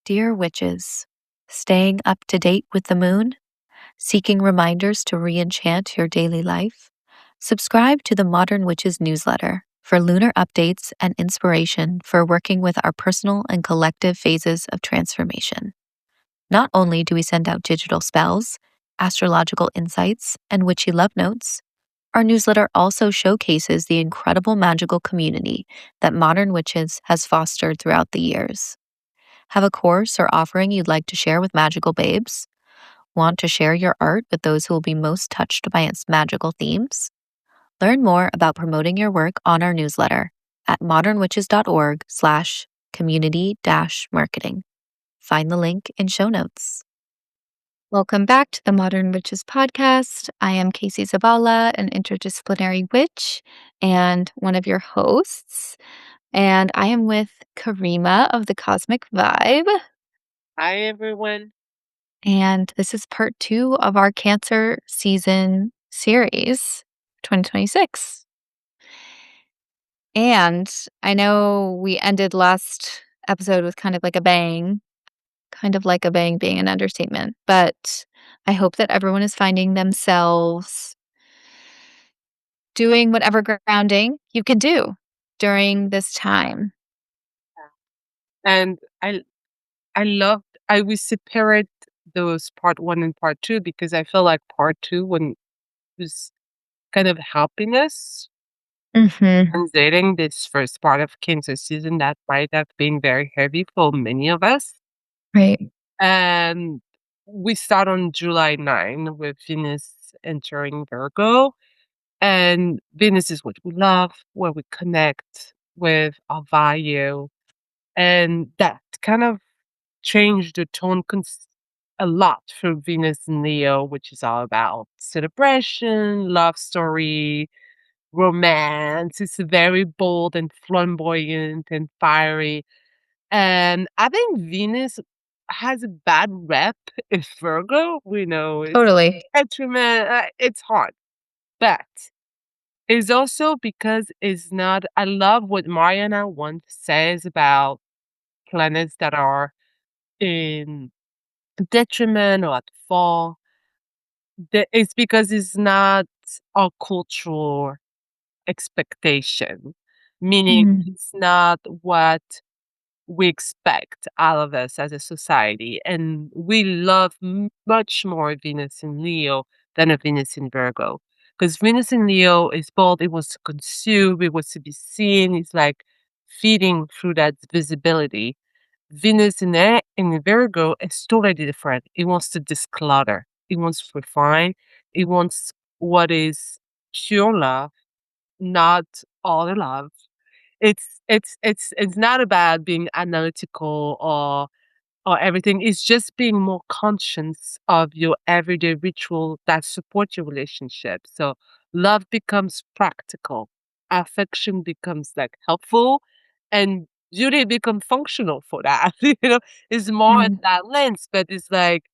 Dear witches, staying up to date with the moon? Seeking reminders to re-enchant your daily life? Subscribe to the Modern Witches newsletter for lunar updates and inspiration for working with our personal and collective phases of transformation. Not only do we send out digital spells, astrological insights, and witchy love notes, our newsletter also showcases the incredible magical community that Modern Witches has fostered throughout the years. Have a course or offering you'd like to share with magical babes? Want to share your art with those who will be most touched by its magical themes? Learn more about promoting your work on our newsletter at modernwitches.org/community-marketing. Find the link in show notes. Welcome back to the Modern Witches podcast. I am Casey Zabala, an interdisciplinary witch and one of your hosts. And I am with Karima of the Cosmic Vibe. Hi, everyone. And this is part 2 of our Cancer season series, 2026. And I know we ended last episode with kind of like a bang being an understatement, but I hope that everyone is finding themselves doing whatever grounding you can do during this time. And I will separate those part 1 and part 2 because I feel like part 2 when was kind of helping us Mm-hmm. translating this first part of Cancer season that might have been very heavy for many of us. Right. And we start on July 9 with Venus entering Virgo. And Venus is what we love, where we connect with our value. And that kind of changed the tone a lot for Venus and Leo, which is all about celebration, love story, romance. It's very bold and flamboyant and fiery. And I think Venus has a bad rep in Virgo. We know it's Totally. detriment. It's hard. But it's also because it's not, I love what Mariana once says about planets that are in detriment or at fault. It's because it's not our cultural expectation, meaning Mm. it's not what we expect out of us as a society. And we love much more Venus in Leo than a Venus in Virgo. Because Venus in Leo is bold, it wants to consume, it wants to be seen, it's like feeding through that visibility. Venus in Virgo is totally different. It wants to declutter. It wants to refine. It wants what is pure love, not all the love. It's not about being analytical or everything. It's just being more conscious of your everyday ritual that support your relationship. So love becomes practical, affection becomes like helpful, and beauty become functional for that. It's more in Mm. that lens, but it's like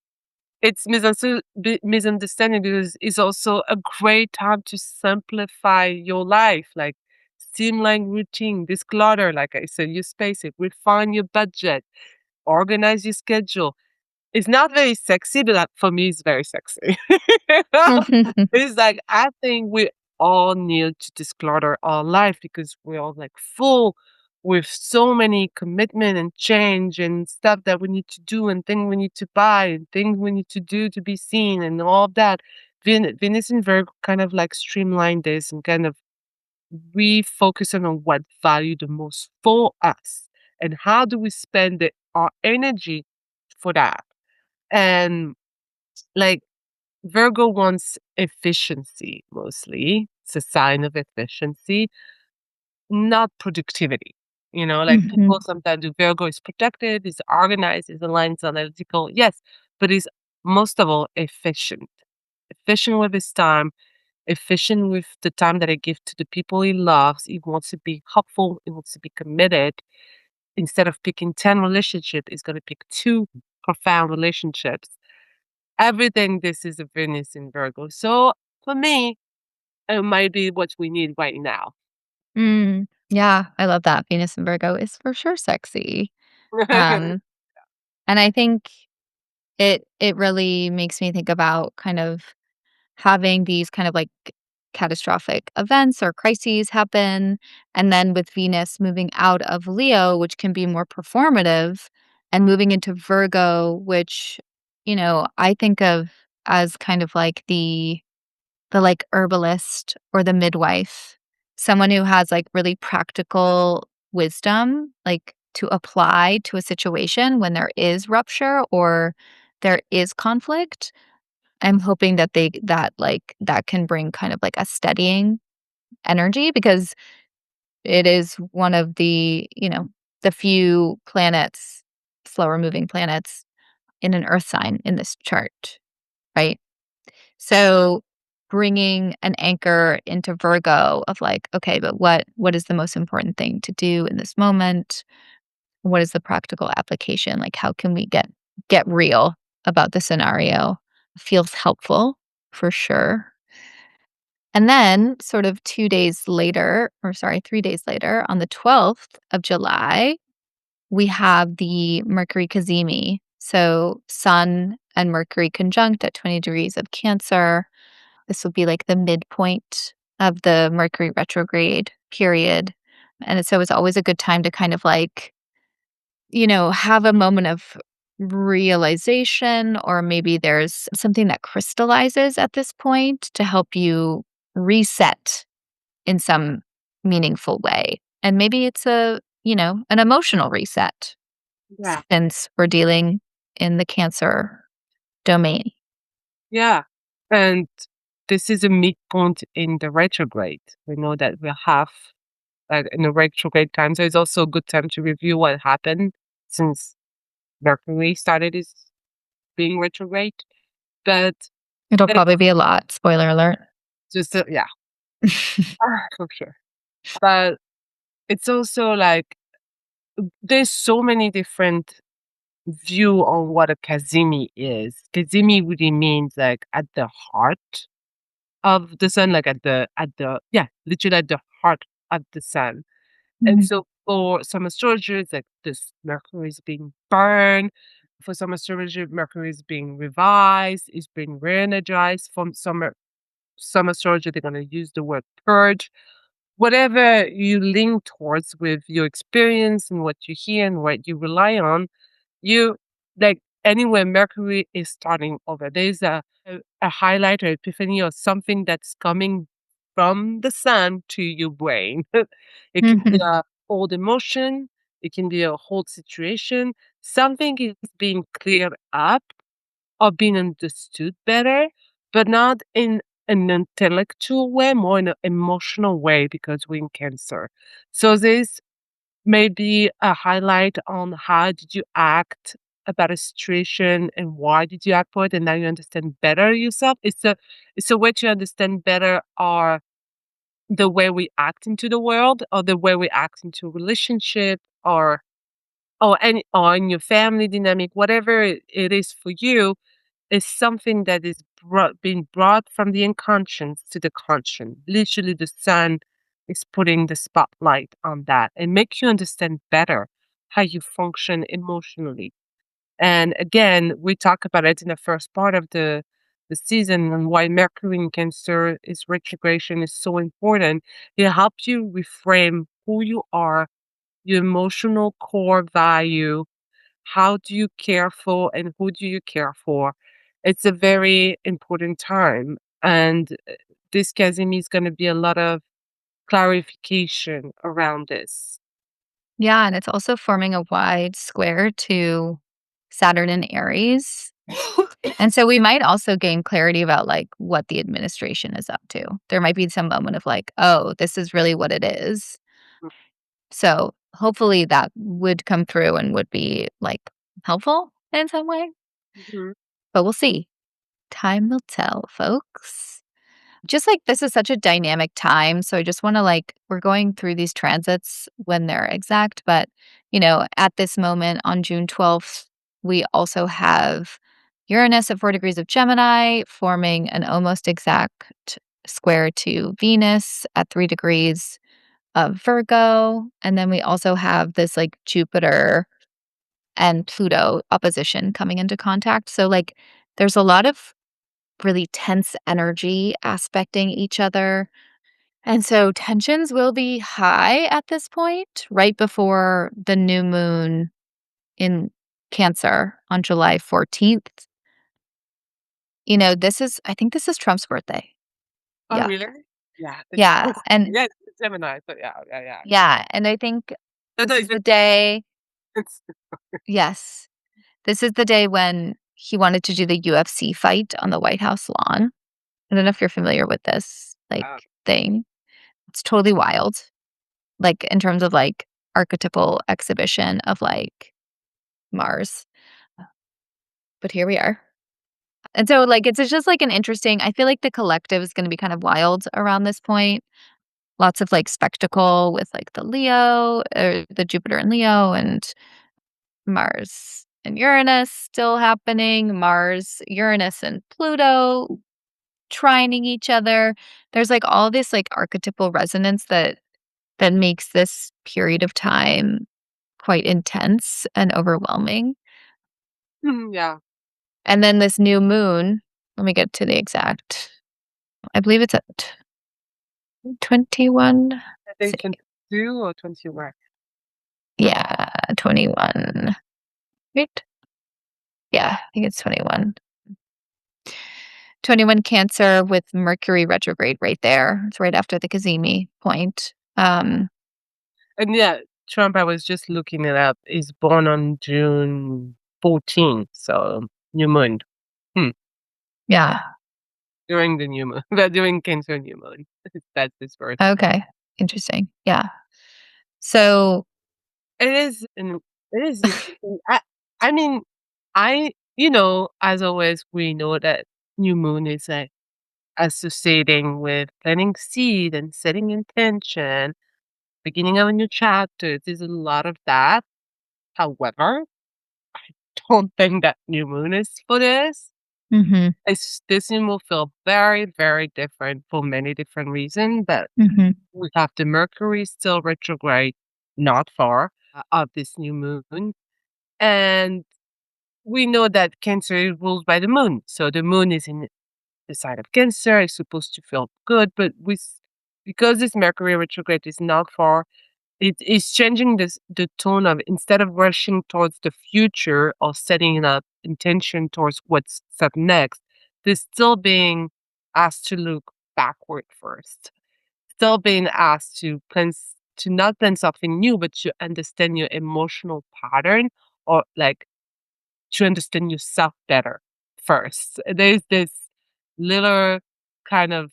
it's misunderstanding because it's also a great time to simplify your life, like streamline routine, declutter, like I said, you space it, refine your budget, organize your schedule. It's not very sexy, but that for me it's very sexy. It's like I think we all need to declutter our life because we're all like full with so many commitment and change and stuff that we need to do and things we need to buy and things we need to do to be seen and all of that. Venus and Virgo kind of like streamline this and kind of refocusing on what value the most for us and how do we spend our energy for that. And like Virgo wants efficiency mostly. It's a sign of efficiency, not productivity. Like Mhm. people sometimes do Virgo is protected, is organized, is aligned, is analytical. Yes, but is most of all efficient. Efficient with his time, efficient with the time that he gives to the people he loves. He wants to be helpful, he wants to be committed. Instead of picking 10 relationships, he's gonna pick 2 profound relationships. Everything this is a Venus in Virgo. So for me, it might be what we need right now. Mm. Yeah, I love that. Venus and Virgo is for sure sexy. Um, And I think it really makes me think about kind of having these kind of like catastrophic events or crises happen. And then with Venus moving out of Leo, which can be more performative, and moving into Virgo, which, I think of as kind of like the like herbalist or the midwife, someone who has like really practical wisdom, like to apply to a situation when there is rupture or there is conflict. I'm hoping that that can bring kind of like a steadying energy because it is one of the few planets, slower moving planets in an earth sign in this chart, right? So bringing an anchor into Virgo of like, okay, but what is the most important thing to do in this moment? What is the practical application? Like how can we get real about the scenario? Feels helpful for sure. And then, sort of 2 days later, or sorry, 3 days later, on the 12th of July, we have the Mercury Cazimi. So, Sun and Mercury conjunct at 20 degrees of Cancer. This will be like the midpoint of the Mercury retrograde period. And so, it's always a good time to kind of like, have a moment of realization, or maybe there's something that crystallizes at this point to help you reset in some meaningful way. And maybe it's an emotional reset Yeah. since we're dealing in the Cancer domain. Yeah. And this is a midpoint in the retrograde. We know that we have in the retrograde time. So it's also a good time to review what happened since Mercury started its being retrograde. But It'll it's probably be a lot. Spoiler alert. just, yeah, for sure. But it's also like there's so many different view on what a Kazimi is. Kazimi really means like at the heart of the sun, like yeah, literally at the heart of the sun. And Mhm. so for some astrologers, like this Mercury is being burned. For some astrologers, Mercury is being revised, is being re-energized. From some astrologer, they're gonna use the word purge. Whatever you lean towards with your experience and what you hear and what you rely on, you like anywhere Mercury is starting over. There's a highlight or epiphany or something that's coming from the sun to your brain. It can be Mhm. a old emotion, it can be a whole situation. Something is being cleared up or being understood better, but not in an intellectual way, more in an emotional way because we're in Cancer. So there's maybe a highlight on how did you act about a situation and why did you act for it, and now you understand better yourself. It's a way to understand better our the way we act into the world or the way we act into a relationship or in your family dynamic, whatever it is for you, is something that is being brought from the unconscious to the conscious. Literally, the sun is putting the spotlight on that and make you understand better how you function emotionally. And again, we talk about it in the first part of the season and why Mercury in Cancer is retrogression is so important. It helps you reframe who you are, your emotional core value, how do you care for and who do you care for? It's a very important time. And this Kazimi is going to be a lot of clarification around this. Yeah, and it's also forming a wide square to Saturn and Aries. And so we might also gain clarity about like what the administration is up to. There might be some moment of like, oh, this is really what it is. So hopefully that would come through and would be like helpful in some way, Mhm. but we'll see. Time will tell, folks. Just like this is such a dynamic time. So I just want to like, we're going through these transits when they're exact, but at this moment on June 12th, we also have Uranus at 4 degrees of Gemini forming an almost exact square to Venus at 3 degrees of Virgo. And then we also have this like Jupiter and Pluto opposition coming into contact. So, like, there's a lot of really tense energy aspecting each other. And so tensions will be high at this point, right before the new moon in Cancer on July 14th. I think this is Trump's birthday. Oh, Yeah. really? Yeah, it's Yeah. And yeah, it's Gemini, so yeah, yeah, yeah. yeah. And I think No, this no, is the day. it's Yes. This is the day when he wanted to do the UFC fight on the White House lawn. I don't know if you're familiar with this, like, uh, thing. It's totally wild, like, in terms of, like, archetypal exhibition of, like, Mars. But here we are. And so, like, it's just, like, an interesting I feel like the collective is gonna be kind of wild around this point. Lots of, like, spectacle with, like, the Leo or the Jupiter and Leo and Mars and Uranus still happening, Mars, Uranus, and Pluto trining each other. There's, like, all this, like, archetypal resonance that makes this period of time quite intense and overwhelming. yeah, And then this new moon, let me get to the exact I believe it's at 21. I Let's think see. 22 or 21. Yeah, 21. Right? Yeah, I think it's 21. 21 Cancer with Mercury retrograde right there. It's right after the Cazimi point. And yeah, Trump, I was just looking it up, is born on June 14th, so new moon. Hmm. Yeah. During the new moon, but during Cancer new moon. That's his birth. Okay. Interesting. Yeah. So, It is, and it is interesting. I mean, as always, we know that new moon is like associating with planting seed and setting intention, beginning of a new chapter. There's a lot of that. However, don't think that new moon is for this. mhm, This one will feel very, very different for many different reasons. But mhm, we have the Mercury still retrograde, not far of this new moon. And we know that Cancer is ruled by the moon. So the moon is in the sign of Cancer. It's supposed to feel good. But because this Mercury retrograde is not far, it is changing the tone of instead of rushing towards the future or setting up intention towards what's up next, they're still being asked to look backward first. Still being asked to to not plan something new, but to understand your emotional pattern or like to understand yourself better first. There's this little kind of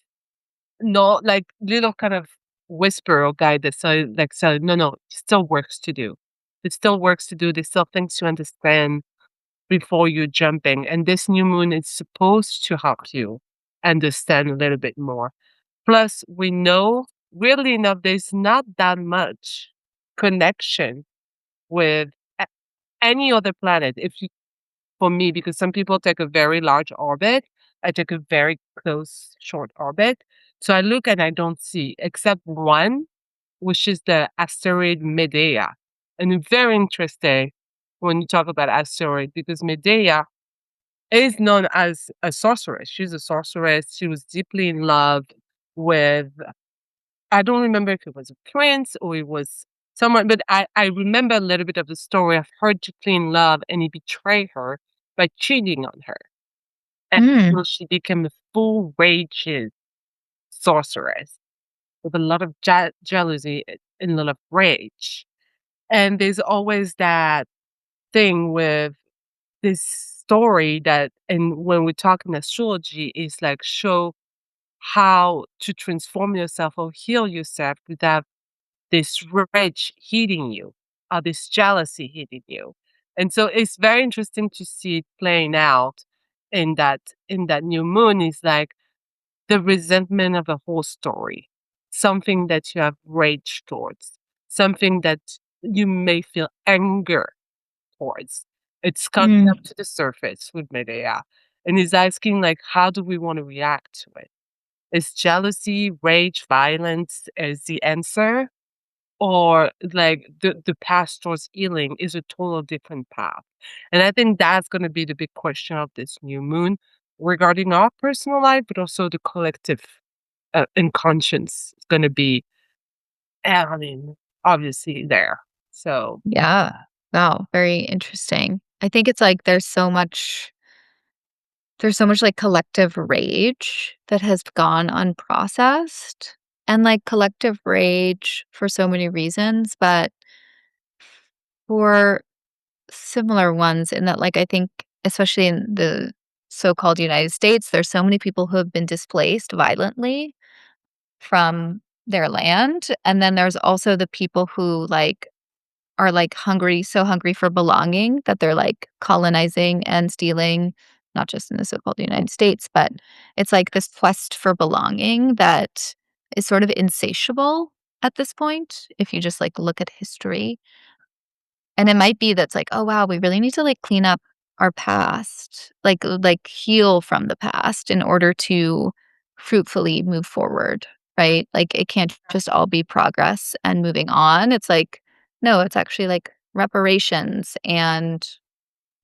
no, like little kind of whisper or guide that say, no, no, still works to do. It still works to do. There's still things to understand before you're jumping. And this new moon is supposed to help you understand a little bit more. Plus, we know, weirdly enough, there's not that much connection with a- any other planet. If you For me, because some people take a very large orbit. I take a very close, short orbit. So I look and I don't see except one, which is the asteroid Medea. And it's very interesting when you talk about asteroid because Medea is known as a sorceress. She's a sorceress. She was deeply in love with, I don't remember if it was a prince or it was someone, but I remember a little bit of the story of her deeply in love and he betrayed her by cheating on her. And mm, so she became a full rageous sorceress with a lot of jealousy and a lot of rage. And there's always that thing with this story that, and when we talk in astrology, is like show how to transform yourself or heal yourself without this rage hitting you or this jealousy hitting you. And so it's very interesting to see it playing out in that new moon is like the resentment of a whole story, something that you have rage towards, something that you may feel anger towards. It's coming mm, up to the surface with Medea and is asking like, how do we want to react to it? Is jealousy, rage, violence is the answer? or like the path towards healing is a total different path. And I think that's going to be the big question of this new moon regarding our personal life, but also the collective and conscience is going to be, I mean, obviously there. So Yeah. Wow, very interesting. I think it's like there's so much like collective rage that has gone unprocessed and like collective rage for so many reasons, but for similar ones in that like I think especially in the so-called United States, there's so many people who have been displaced violently from their land. And then there's also the people who like are like hungry, so hungry for belonging that they're like colonizing and stealing, not just in the so-called United States, but it's like this quest for belonging that is sort of insatiable at this point if you just like look at history. And it might be that's like, oh wow, we really need to like clean up our past, like heal from the past in order to fruitfully move forward, right? Like it can't just all be progress and moving on. It's like, no, it's actually like reparations and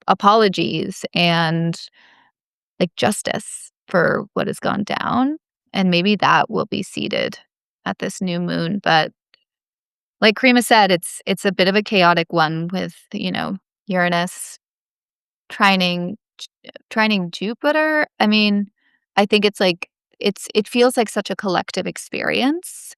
apologies and like justice for what has gone down. And maybe that will be seeded at this new moon. But like Karima said, it's a bit of a chaotic one with, Uranus trining trining Jupiter. I mean, I think it's like it feels like such a collective experience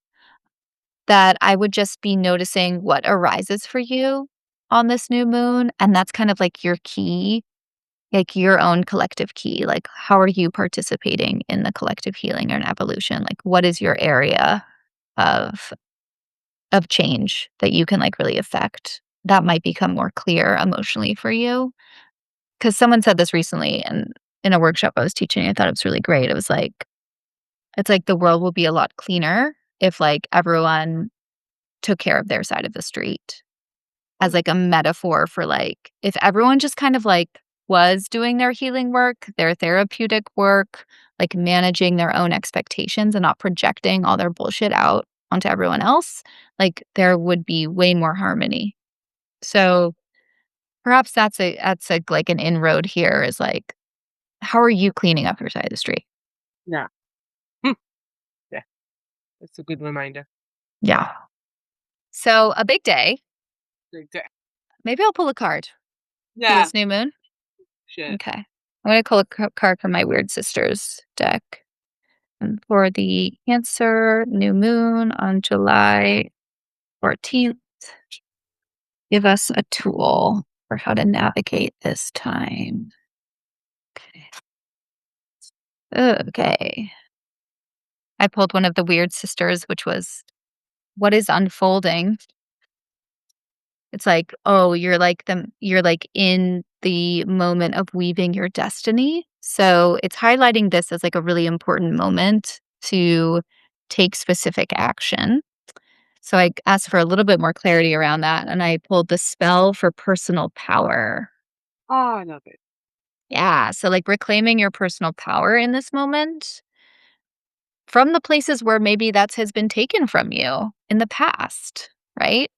that I would just be noticing what arises for you on this new moon, and that's kind of like your key, like your own collective key. Like how are you participating in the collective healing or an evolution? Like what is your area of change that you can like really affect that might become more clear emotionally for you. Because someone said this recently and in a workshop I was teaching, I thought it was really great. It was like, it's like the world will be a lot cleaner if like everyone took care of their side of the street as like a metaphor for like, if everyone just kind of like was doing their healing work, their therapeutic work, like managing their own expectations and not projecting all their bullshit out onto everyone else, like there would be way more harmony. So perhaps that's a like an inroad here is like, how are you cleaning up your side of the street? yeah. Hmm. Yeah, that's a good reminder. Yeah. So a big day. Like that. Maybe I'll pull a card for Yeah, this new moon. shit. Okay. I'm gonna pull a card from my Weird Sisters deck. And for the Cancer new moon on July 14th, give us a tool for how to navigate this time. Okay. Okay. I pulled one of the Weird Sisters, which was what is unfolding. It's like, oh, you're like in the moment of weaving your destiny. So it's highlighting this as like a really important moment to take specific action. So I asked for a little bit more clarity around that, and I pulled the spell for personal power. Oh, I love it. Yeah, so, like, reclaiming your personal power in this moment from the places where maybe that has been taken from you in the past, right?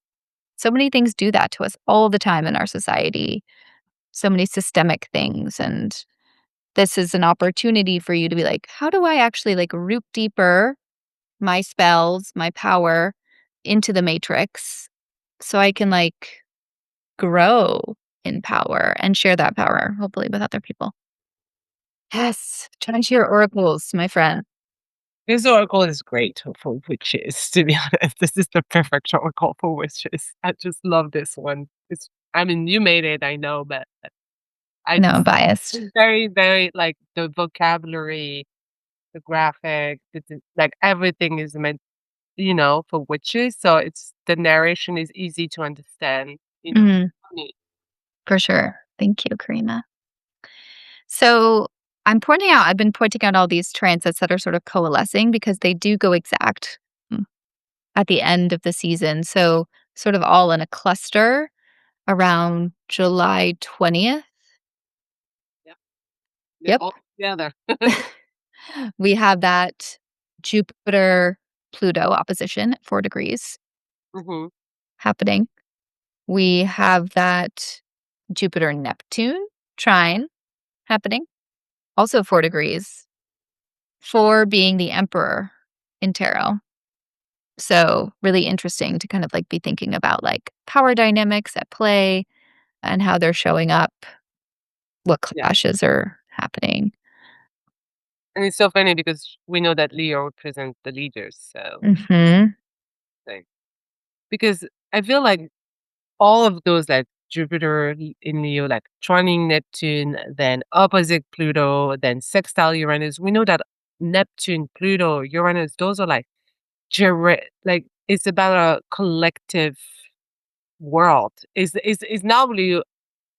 So many things do that to us all the time in our society, so many systemic things, and this is an opportunity for you to be like, "How do I actually, like, root deeper my spells, my power into the matrix so I can, like, grow in power and share that power, hopefully, with other people." Yes, turn to your oracles, my friend. This oracle is great for witches, to be honest. This is the perfect oracle for witches. I just love this one. It's I mean, you made it, I know, but I No, I'm just biased. it's very, very like the vocabulary, the graphic, like everything is meant, for witches. So it's the narration is easy to understand, Mhm, for me. for sure. Thank you, Karina. So I've been pointing out all these transits that are sort of coalescing because they do go exact at the end of the season. So sort of all in a cluster around July 20th. Yep. They're Yep. all together. We have that Jupiter Pluto opposition at 4 degrees. Mhm. happening. We have that Jupiter Neptune trine happening, also 4 degrees, 4 being the emperor in tarot. So, really interesting to kind of like be thinking about like power dynamics at play and how they're showing up, what Yeah. clashes are happening. And it's so funny because we know that Leo represents the leaders, so Mhm. like because I feel like all of those like Jupiter in Leo, like trining Neptune, then opposite Pluto, then sextile Uranus. We know that Neptune, Pluto, Uranus, those are like like it's about a collective world. Is not really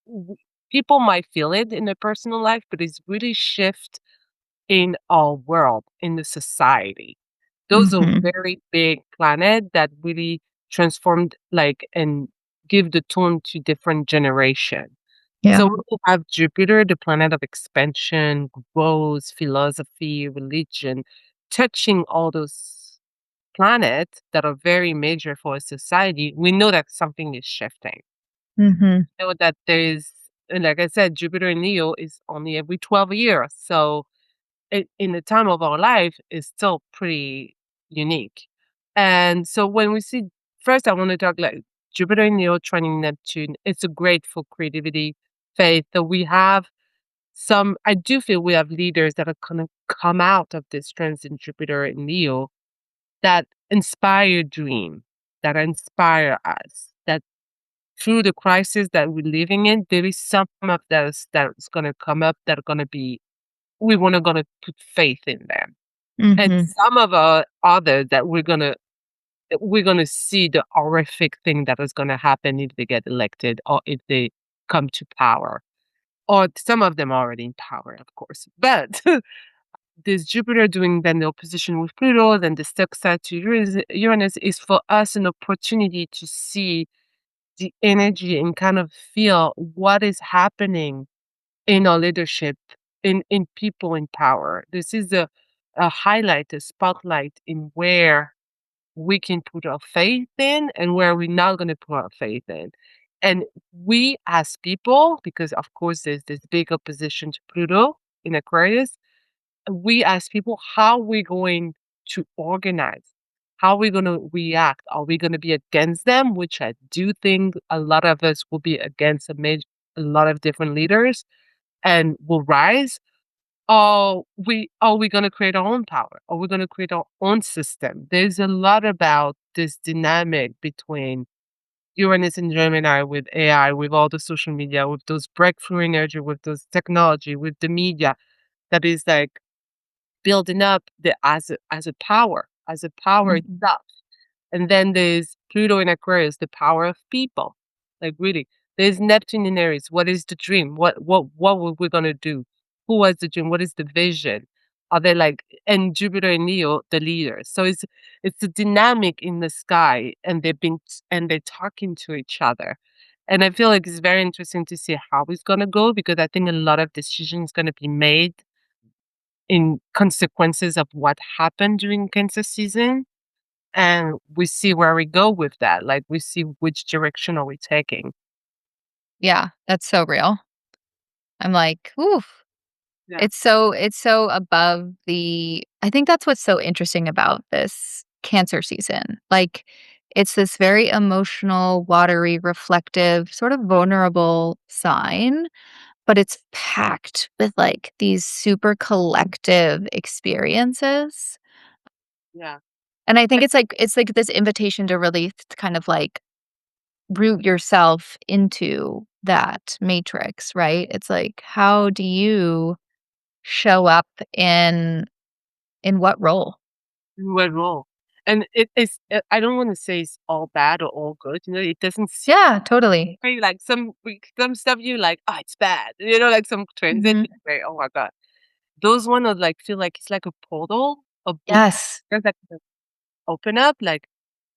w- people might feel it in their personal life, but it's really shift in our world, in the society. Those are Mhm. very big planet that really transformed like and give the tone to different generation. Yeah. So we have Jupiter, the planet of expansion, growth, philosophy, religion, touching all those planets that are very major for a society. We know that something is shifting. Mhm. Know that there is, and like I said, Jupiter in Leo is only every 12 years. So in the time of our life is still pretty unique. And so when we see first I want to talk like Jupiter in Leo training Neptune, it's a great for creativity, faith. So we have some I do feel we have leaders that are gonna come out of this transit in Jupiter in Leo that inspire dream, that inspire us, that through the crisis that we're living in, there is some of those that's gonna come up that are gonna be we wanna gonna put faith in them. And Mhm. some of our others that we're gonna see the horrific thing that is gonna happen if they get elected or if they come to power. Or some of them are already in power, of course. But this Jupiter doing then the opposition with Pluto, then the sextile to Uranus is for us an opportunity to see the energy and kind of feel what is happening in our leadership, in people in power. This is a highlight, a spotlight in where we can put our faith in and where we're not going to put our faith in. And we as people, because of course there's this big opposition to Pluto in Aquarius, we as people, how we going to organize? How are we going to react? Are we going to be against them? Which I do think a lot of us will be against a lot of different leaders and will rise. Are we gonna create our own power? Are we gonna create our own system? There's a lot about this dynamic between Uranus and Gemini with AI, with all the social media, with those breakthrough energy, with those technology, with the media that is like building up the as a power Mhm. itself. And then there's Pluto in Aquarius, the power of people. Like really, there's Neptune in Aries. What is the dream? What were we gonna do? Who was the dream? What is the vision? Are they like and Jupiter and Leo, the leaders. So it's a dynamic in the sky, and and they're talking to each other. And I feel like it's very interesting to see how it's gonna go because I think a lot of decisions gonna be made in consequences of what happened during Cancer season and we see where we go with that. Like we see which direction are we taking. Yeah, that's so real. I'm like, "Oof." Yeah. It's so above the I think that's what's so interesting about this Cancer season. Like, it's this very emotional, watery, reflective, sort of vulnerable sign, but it's packed with, like, these super collective experiences, Yeah. and I think it's like this invitation to really kind of, like, root yourself into that matrix, right? It's like, how do you show up in what role? What role? And I don't want to say it's all bad or all good. You know, it doesn't seem Yeah, totally. like some stuff you like, oh, it's bad. You know, like some transit, Mhm. you're like, oh my God. Those one are like feel like it's like a portal, a book Yes. that can open up. Like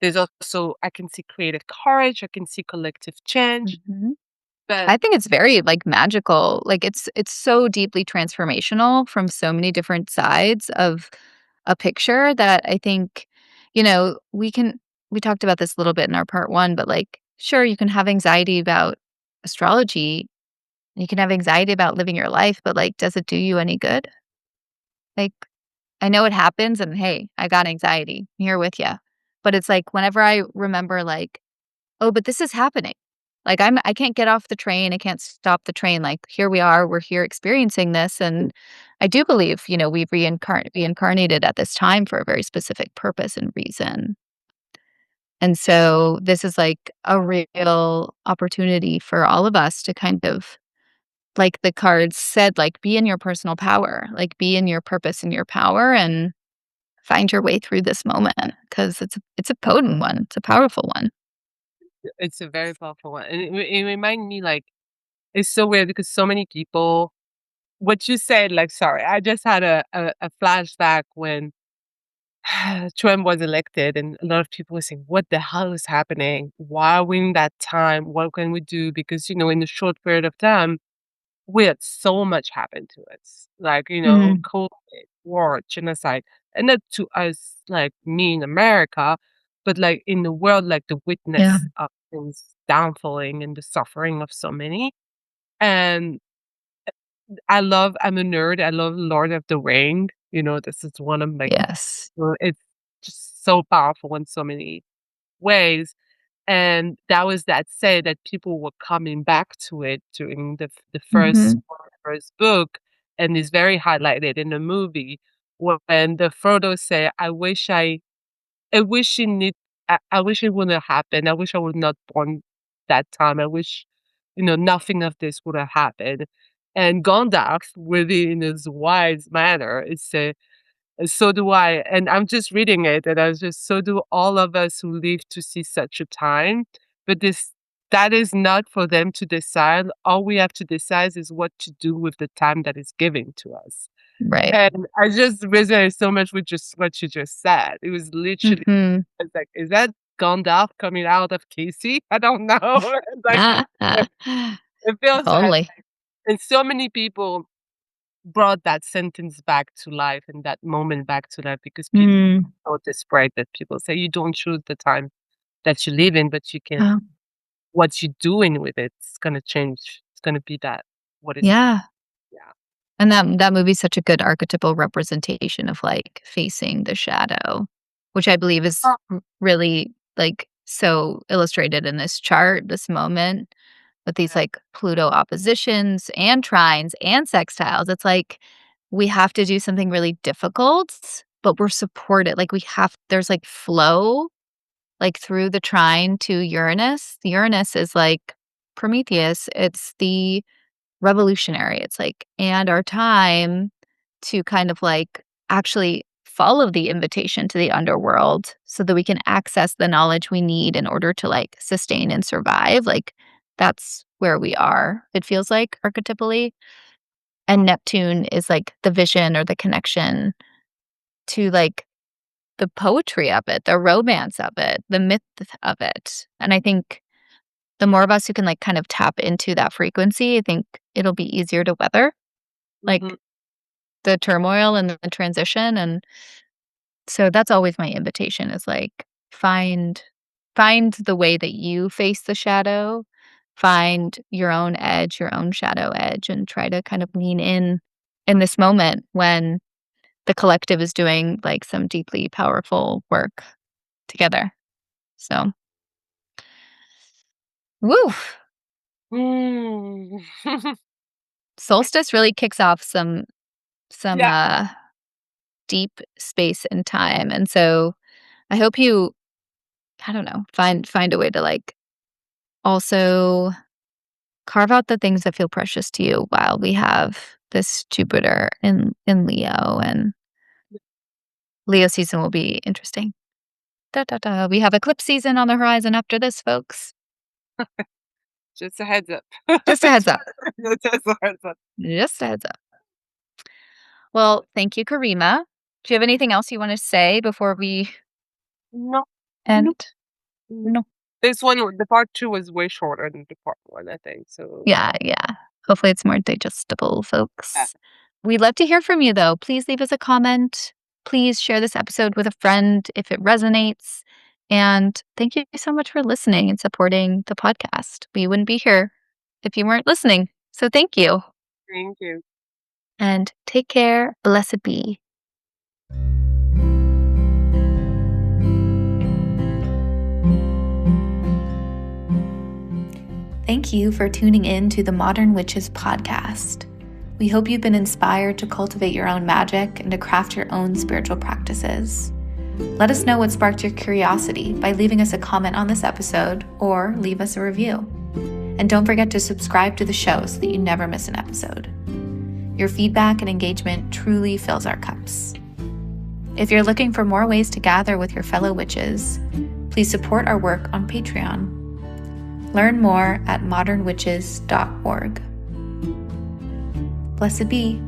there's also I can see creative courage, I can see collective change. Mhm. But I think it's very, like, magical. Like, it's so deeply transformational from so many different sides of a picture that I think, we can we talked about this a little bit in our part 1, but, like, sure, you can have anxiety about astrology, and you can have anxiety about living your life, but, like, does it do you any good? Like, I know it happens, and hey, I got anxiety. I'm here with you. But it's like whenever I remember, like, oh, but this is happening. Like, I can't get off the train. I can't stop the train. Like, here we are. We're here experiencing this, and I do believe, we've reincarnated at this time for a very specific purpose and reason. And so this is like a real opportunity for all of us to kind of, like the cards said, like, be in your personal power, like, be in your purpose and your power, and find your way through this moment because it's a potent one. It's a powerful one. It's a very powerful one, and it remind me, like, it's so weird because so many people what you said, like, sorry, I just had a flashback when Trump was elected, and a lot of people were saying, "What the hell is happening? Why are we in that time? What can we do?" Because, in a short period of time, we had so much happen to us, like, Mhm. COVID, war, genocide, and not to us, like me in America, but like in the world, like the Yeah. witness of things downfalling and the suffering of so many. And I'm a nerd. I love Lord of the Ring. This is one of my, Yes. it's just so powerful in so many ways. And that was that say that people were coming back to it during the first Mhm. first book, and is very highlighted in the movie when the Frodo say, I wish it need I wish it wouldn't have happened. I wish I was not born that time. I wish, nothing of this would have happened." And Gandalf, really in his wise manner, is say, "So do I." And I'm just reading it, and I was just, "So do all of us who live to see such a time." But that is not for them to decide. All we have to decide is what to do with the time that is given to us. Right. And I just resonated so much with just what you just said. It was literally, Mhm. it's like, is that Gandalf coming out of Casey? I don't know. It's like, it If feels like, only. and so many people brought that sentence back to life and that moment back to life because people Mm. are so desperate that people say you don't choose the time that you live in, but you can, Oh, what you're doing with it's gonna change. It's gonna be that what is yeah. yeah. And that movie's such a good archetypal representation of, like, facing the shadow, which I believe is really, like, so illustrated in this chart, this moment with these, Yeah. like, Pluto oppositions and trines and sextiles. It's like we have to do something really difficult, but we're supported. Like, there's, like, flow, like, through the trine to Uranus. Uranus is like Prometheus. It's the revolutionary. It's like, and our time to kind of like actually follow the invitation to the underworld so that we can access the knowledge we need in order to like sustain and survive. Like, that's where we are, it feels like archetypally. And Neptune is like the vision or the connection to like the poetry of it, the romance of it, the myth of it. And I think the more of us who can like kind of tap into that frequency, I think it'll be easier to weather Mhm. like the turmoil and the transition. And so that's always my invitation is like find find the way that you face the shadow, find your own edge, your own shadow edge, and try to kind of lean in this moment when the collective is doing like some deeply powerful work together. So, woo! Mm. Solstice really kicks off some Yeah. deep space and time. And so I hope you, I don't know, find a way to like also carve out the things that feel precious to you while we have this Jupiter in Leo, and Leo season will be interesting. Da, da, da. We have eclipse season on the horizon after this, folks. Just a heads up. Just a heads up. Just a heads up. Just a heads up. Well, thank you, Karima. Do you have anything else you want to say before we No, no, end? no. No. This one, the part 2 was way shorter than the part 1, I think, so Yeah, yeah. Hopefully it's more digestible, yeah. folks. We'd love to hear from you, though. Please leave us a comment. Please share this episode with a friend if it resonates. And thank you so much for listening and supporting the podcast. We wouldn't be here if you weren't listening. So thank you. Thank you. And take care. Blessed be. Thank you for tuning in to the Modern Witches podcast. We hope you've been inspired to cultivate your own magic and to craft your own spiritual practices. Let us know what sparked your curiosity by leaving us a comment on this episode or leave us a review. And don't forget to subscribe to the show so that you never miss an episode. Your feedback and engagement truly fills our cups. If you're looking for more ways to gather with your fellow witches, please support our work on Patreon. Learn more at modernwitches.org. Blessed be.